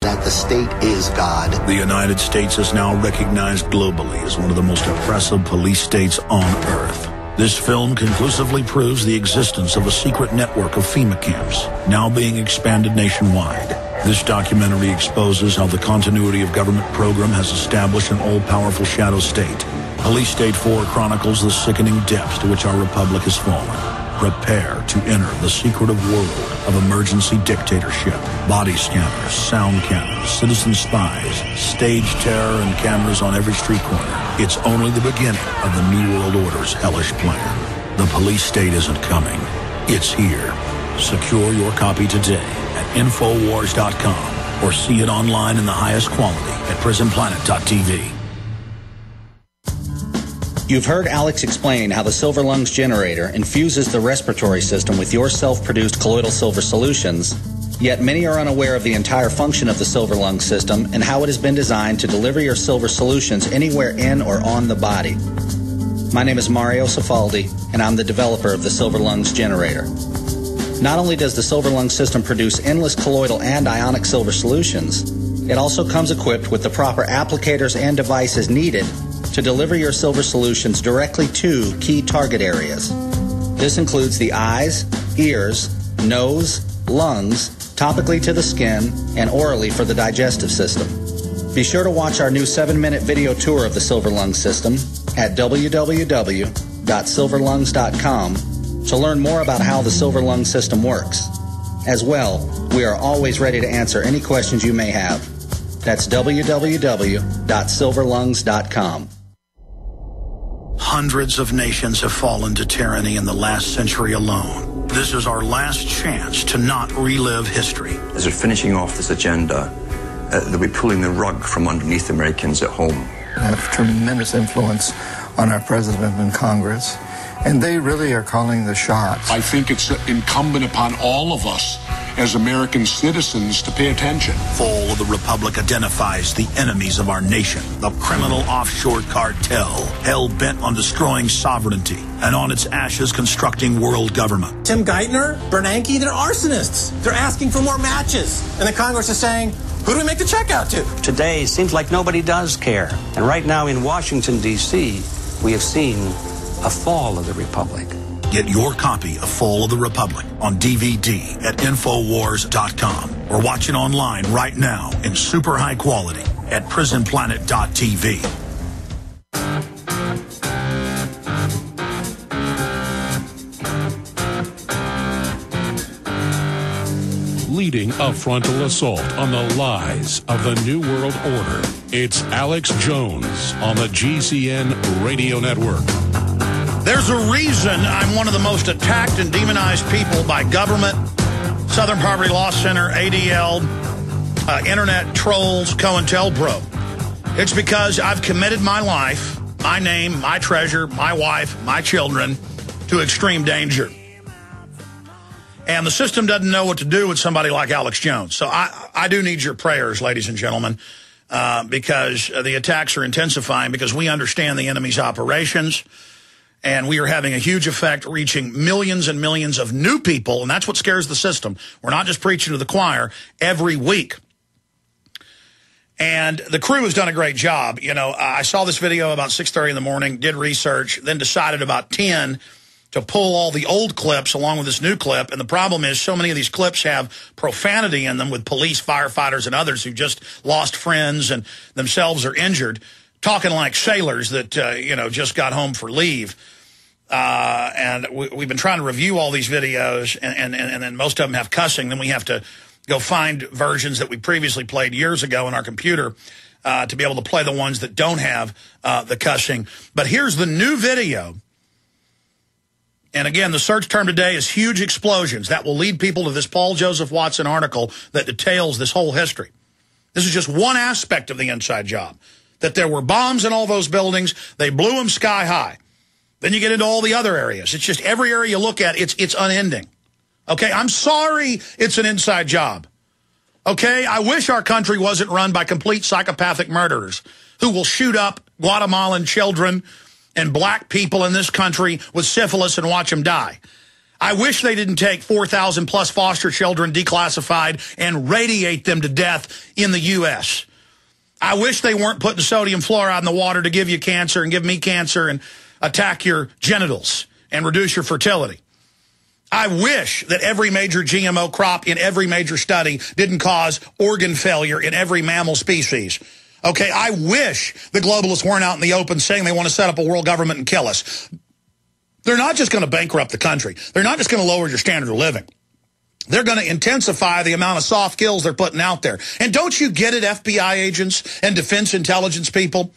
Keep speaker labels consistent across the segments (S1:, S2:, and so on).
S1: that the state is God.
S2: The United States is now recognized globally as one of the most oppressive police states on Earth. This film conclusively proves the existence of a secret network of FEMA camps, now being expanded nationwide. This documentary exposes how the continuity of government program has established an all-powerful shadow state. Police State 4 chronicles the sickening depths to which our republic has fallen. Prepare to enter the secretive world of emergency dictatorship. Body scanners, sound cannons, citizen spies, stage terror, and cameras on every street corner. It's only the beginning of the New World Order's hellish plan. The police state isn't coming. It's here. Secure your copy today at Infowars.com or see it online in the highest quality at prisonplanet.tv.
S3: You've heard Alex explain how the Silver Lungs generator infuses the respiratory system with your self-produced colloidal silver solutions, yet many are unaware of the entire function of the Silver Lungs system and how it has been designed to deliver your silver solutions anywhere in or on the body. My name is Mario Cifaldi, and I'm the developer of the Silver Lungs generator. Not only does the Silver Lungs system produce endless colloidal and ionic silver solutions, it also comes equipped with the proper applicators and devices needed to deliver your silver solutions directly to key target areas. This includes the eyes, ears, nose, lungs, topically to the skin, and orally for the digestive system. Be sure to watch our new 7-minute video tour of the Silver Lungs system at www.silverlungs.com to learn more about how the Silver Lungs system works. As well, we are always ready to answer any questions you may have. That's www.silverlungs.com.
S2: Hundreds of nations have fallen to tyranny in the last century alone. This is our last chance to not relive history.
S4: As we're finishing off this agenda, they'll be pulling the rug from underneath Americans at home.
S5: They have tremendous influence on our president and Congress, and they really are calling the shots.
S6: I think it's incumbent upon all of us as American citizens to pay attention.
S2: Fall of the Republic identifies the enemies of our nation, the criminal offshore cartel, hell-bent on destroying sovereignty, and on its ashes constructing world government.
S7: Tim Geithner, Bernanke, they're arsonists. They're asking for more matches. And the Congress is saying, who do we make the check out to?
S8: Today, it seems like nobody does care. And right now in Washington, D.C., we have seen a fall of the Republic.
S2: Get your copy of Fall of the Republic on DVD at Infowars.com or watch it online right now in super high quality at prisonplanet.tv.
S9: Leading a frontal assault on the lies of the New World Order, it's Alex Jones on the GCN Radio Network.
S2: There's a reason I'm one of the most attacked and demonized people by government, Southern Poverty Law Center, ADL, internet trolls, COINTELPRO. It's because I've committed my life, my name, my treasure, my wife, my children to extreme danger. And the system doesn't know what to do with somebody like Alex Jones. So I do need your prayers, ladies and gentlemen, because the attacks are intensifying, because we understand the enemy's operations. And we are having a huge effect, reaching millions and millions of new people, and that's what scares the system. We're not just preaching to the choir every week. And the crew has done a great job. You know, I saw this video about 6:30 in the morning, did research, then decided about 10 to pull all the old clips along with this new clip. And the problem is so many of these clips have profanity in them with police, firefighters, and others who just lost friends and themselves are injured, talking like sailors that, just got home for leave. And we've been trying to review all these videos, and then most of them have cussing. Then we have to go find versions that we previously played years ago in our computer to be able to play the ones that don't have the cussing. But here's the new video. And again, the search term today is huge explosions. That will lead people to this Paul Joseph Watson article that details this whole history. This is just one aspect of the inside job. That there were bombs in all those buildings. They blew them sky high. Then you get into all the other areas. It's just every area you look at, it's unending. Okay, I'm sorry it's an inside job. Okay, I wish our country wasn't run by complete psychopathic murderers who will shoot up Guatemalan children and black people in this country with syphilis and watch them die. I wish they didn't take 4,000 plus foster children declassified and radiate them to death in the U.S. I wish they weren't putting sodium fluoride in the water to give you cancer and give me cancer and attack your genitals and reduce your fertility. I wish that every major GMO crop in every major study didn't cause organ failure in every mammal species. Okay, I wish the globalists weren't out in the open saying they want to set up a world government and kill us. They're not just going to bankrupt the country. They're not just going to lower your standard of living. They're going to intensify the amount of soft kills they're putting out there. And don't you get it, FBI agents and defense intelligence people?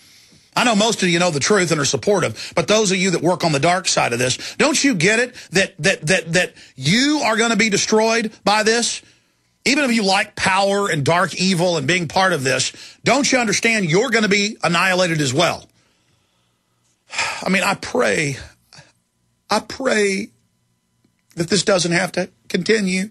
S2: I know most of you know the truth and are supportive, but those of you that work on the dark side of this, don't you get it that you are going to be destroyed by this? Even if you like power and dark evil and being part of this, don't you understand you're going to be annihilated as well? I mean, I pray that this doesn't have to continue.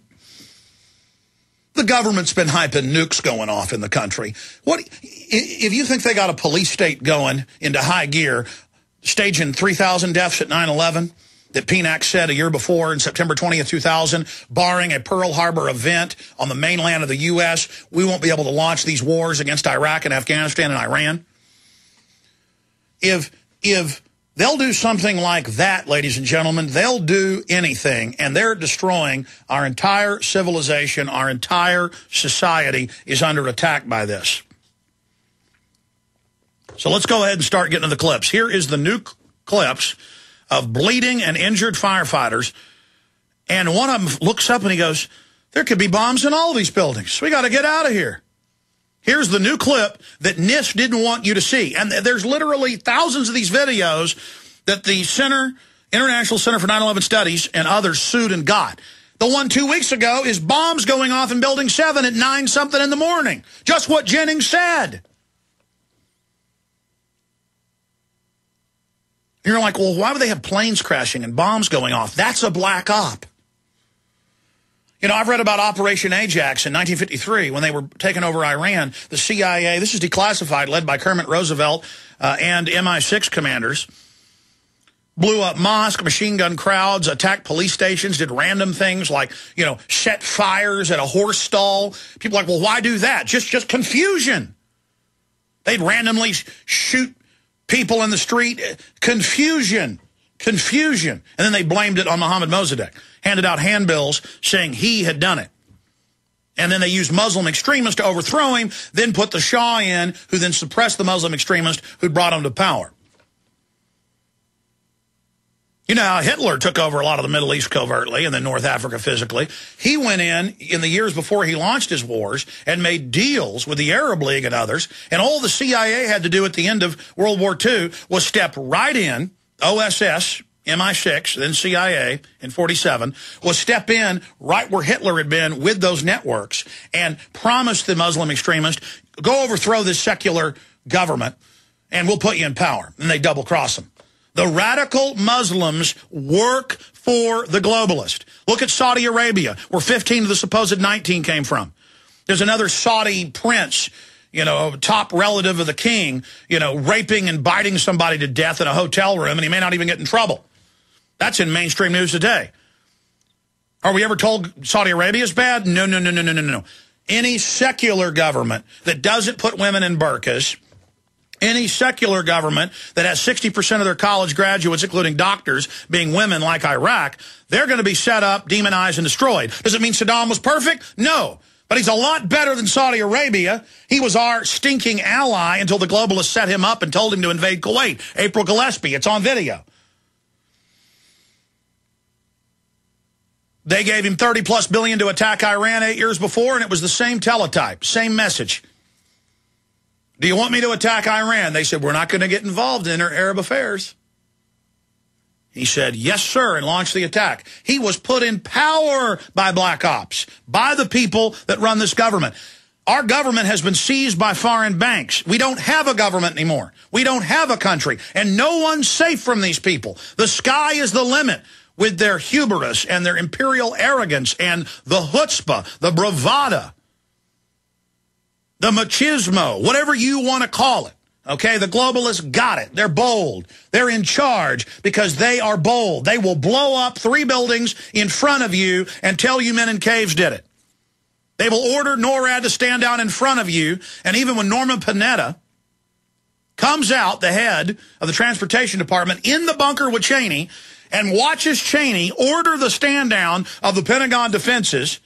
S2: The government's been hyping nukes going off in the country. What if you think they got a police state going into high gear, staging 3,000 deaths at 9/11 that PNAC said a year before in September 20th, 2000, barring a Pearl Harbor event on the mainland of the U.S., we won't be able to launch these wars against Iraq and Afghanistan and Iran? If they'll do something like that, ladies and gentlemen, they'll do anything, and they're destroying our entire civilization. Our entire society is under attack by this. So let's go ahead and start getting to the clips. Here is the new clips of bleeding and injured firefighters, and one of them looks up and he goes, there could be bombs in all these buildings. We got to get out of here. Here's the new clip that NIST didn't want you to see. And there's literally thousands of these videos that the International Center for 9/11 Studies and others sued and got. The one 2 weeks ago is bombs going off in Building 7 at 9-something in the morning. Just what Jennings said. You're like, well, why would they have planes crashing and bombs going off? That's a black op. You know, I've read about Operation Ajax in 1953 when they were taking over Iran. The CIA, this is declassified, led by Kermit Roosevelt and MI6 commanders, blew up mosques, machine gun crowds, attacked police stations, did random things like, you know, set fires at a horse stall. People are like, well, why do that? Just confusion. They'd randomly shoot people in the street. Confusion. And then they blamed it on Mohammad Mossadegh, handed out handbills saying he had done it. And then they used Muslim extremists to overthrow him, then put the Shah in, who then suppressed the Muslim extremist who brought him to power. You know how Hitler took over a lot of the Middle East covertly and then North Africa physically. He went in the years before he launched his wars and made deals with the Arab League and others. And all the CIA had to do at the end of World War II was step right in, OSS, MI6, then CIA in 47, was step in right where Hitler had been with those networks and promised the Muslim extremist, go overthrow this secular government and we'll put you in power. And they double-cross them. The radical Muslims work for the globalist. Look at Saudi Arabia, where 15 of the supposed 19 came from. There's another Saudi prince, you know, top relative of the king, you know, raping and biting somebody to death in a hotel room, and he may not even get in trouble. That's in mainstream news today. Are we ever told Saudi Arabia is bad? No. Any secular government that doesn't put women in burqas, any secular government that has 60% of their college graduates, including doctors, being women like Iraq, they're going to be set up, demonized, and destroyed. Does it mean Saddam was perfect? No. But he's a lot better than Saudi Arabia. He was our stinking ally until the globalists set him up and told him to invade Kuwait. April Gillespie, it's on video. They gave him $30+ billion to attack Iran 8 years before, and it was the same teletype, same message. Do you want me to attack Iran? They said, we're not going to get involved in their Arab affairs. He said, yes, sir, and launched the attack. He was put in power by black ops, by the people that run this government. Our government has been seized by foreign banks. We don't have a government anymore. We don't have a country, and no one's safe from these people. The sky is the limit with their hubris and their imperial arrogance and the chutzpah, the bravada, the machismo, whatever you want to call it, Okay, the globalists got it. They're bold. They're in charge because they are bold. They will blow up 3 buildings in front of you and tell you men in caves did it. They will order NORAD to stand down in front of you, and even when Norma Panetta comes out, the head of the Transportation Department, in the bunker with Cheney, and watches Cheney order the stand down of the Pentagon defenses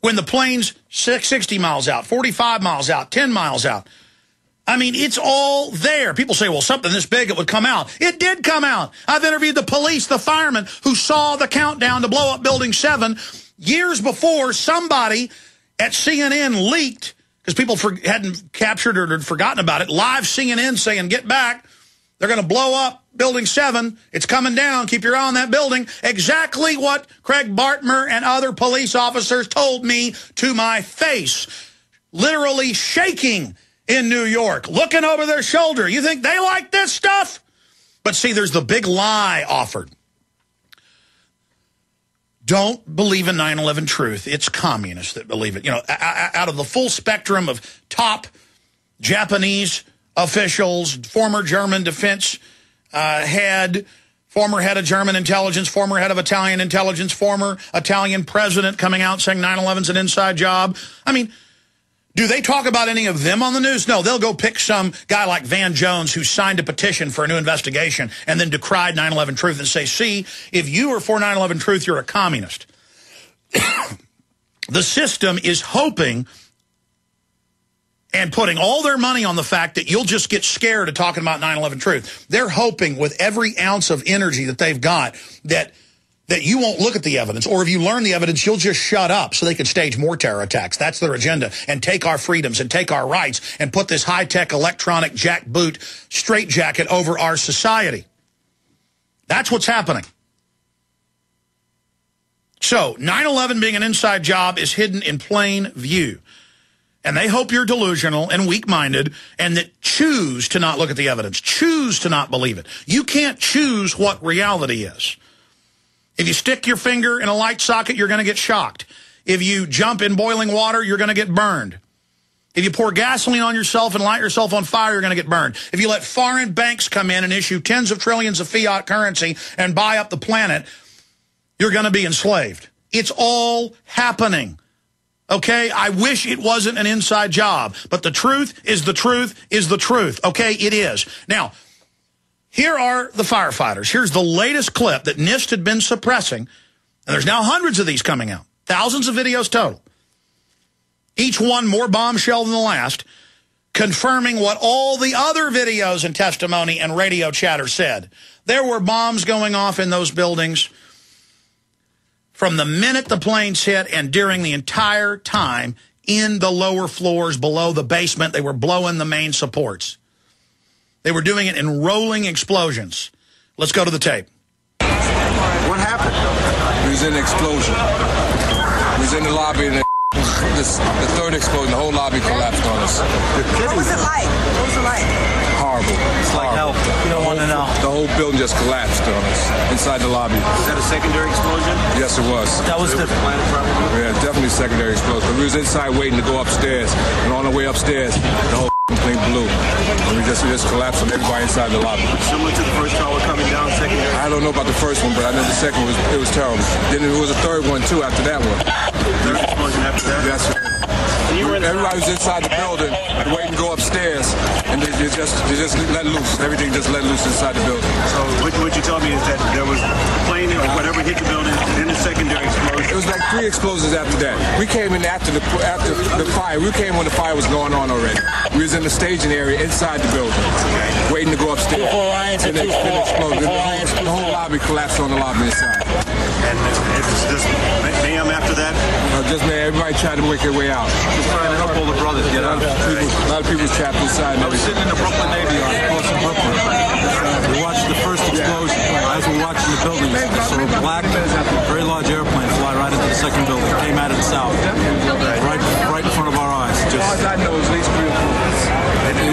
S2: when the plane's 60 miles out, 45 miles out, 10 miles out. I mean, it's all there. People say, well, something this big, it would come out. It did come out. I've interviewed the police, the firemen, who saw the countdown to blow up Building 7 years before somebody at CNN leaked, because people hadn't captured or had forgotten about it, live CNN saying, get back, they're going to blow up Building 7, it's coming down, keep your eye on that building. Exactly what Craig Bartmer and other police officers told me to my face, literally shaking in New York, looking over their shoulder. You think they like this stuff? But see, there's the big lie offered. Don't believe in 9/11 truth. It's communists that believe it. You know, out of the full spectrum of top Japanese officials, former German defense head, former head of German intelligence, former head of Italian intelligence, former Italian president coming out saying 9/11's an inside job. I mean, do they talk about any of them on the news? No, they'll go pick some guy like Van Jones who signed a petition for a new investigation and then decried 9/11 truth and say, see, if you are for 9/11 truth, you're a communist. The system is hoping and putting all their money on the fact that you'll just get scared of talking about 9/11 truth. They're hoping with every ounce of energy that they've got that you won't look at the evidence, or if you learn the evidence, you'll just shut up so they can stage more terror attacks. That's their agenda, and take our freedoms and take our rights and put this high-tech electronic jackboot straitjacket over our society. That's what's happening. So 9/11 being an inside job is hidden in plain view. And they hope you're delusional and weak-minded and that choose to not look at the evidence, choose to not believe it. You can't choose what reality is. If you stick your finger in a light socket, you're going to get shocked. If you jump in boiling water, you're going to get burned. If you pour gasoline on yourself and light yourself on fire, you're going to get burned. If you let foreign banks come in and issue tens of trillions of fiat currency and buy up the planet, you're going to be enslaved. It's all happening. Okay? I wish it wasn't an inside job, but the truth is the truth is the truth. Okay? It is. Now, here are the firefighters. Here's the latest clip that NIST had been suppressing, and there's now hundreds of these coming out, thousands of videos total, each one more bombshell than the last, confirming what all the other videos and testimony and radio chatter said. There were bombs going off in those buildings from the minute the planes hit and during the entire time in the lower floors below the basement. They were blowing the main supports. They were doing it in rolling explosions. Let's go to the tape.
S10: What happened? It was an explosion. It was in the lobby, and the third explosion, the whole lobby collapsed on us.
S11: What was it like? What was it like?
S10: Horrible.
S11: It's like hell. You don't want to know.
S10: The whole building just collapsed on us inside the lobby.
S11: Is that a secondary explosion?
S10: Yes, it was.
S11: That was the planet, probably?
S10: Yeah, definitely secondary explosion. But we was inside waiting to go upstairs, and on the way upstairs, the whole thing blew. And we just collapsed on everybody inside the lobby.
S11: Similar to the first tower coming down, secondary?
S10: I don't know about the first one, but I know the second one was terrible. Then there was a third one, too, after that one.
S11: Third explosion after that?
S10: Yes, sir. Everybody was inside the building, waiting to go upstairs, and they just let loose. Everything just let loose inside the building.
S11: So what you told me is that there was a plane or whatever hit the building, then a secondary explosion.
S10: It was like 3 explosions after that. We came in after the fire. We came when the fire was going on already. We was in the staging area inside the building, waiting to go upstairs. And it exploded. The whole lobby collapsed on the lobby inside.
S11: And it's just mayhem after that?
S10: Just man, everybody tried to make their way out.
S11: Just trying to help all the brothers get out.
S10: A lot of people trapped inside.
S11: I was sitting in the Brooklyn Navy Yard, close to Brooklyn. We watched the first explosion. As we were watching the building, we saw a black, very large airplane fly right into the second building. It came out of the south, right in front of our eyes. Just,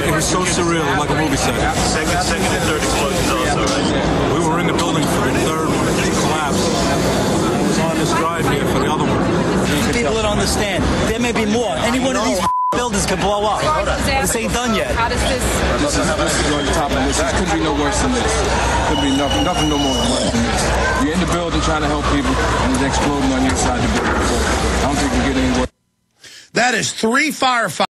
S11: it was so surreal, like a movie set. Second and third explosions also, right? We were in the building for the third one. It collapsed. I was on this drive here for the other one.
S12: People don't understand. There may be more. Any one of these buildings could blow up. This ain't done yet.
S13: How does this...
S10: This is on the top of this. This could be no worse than this. Could be nothing no more worse than this. You're in the building trying to help people, and it's exploding on your side of the building. So I don't think we get any worse.
S2: That is 3 firefighters.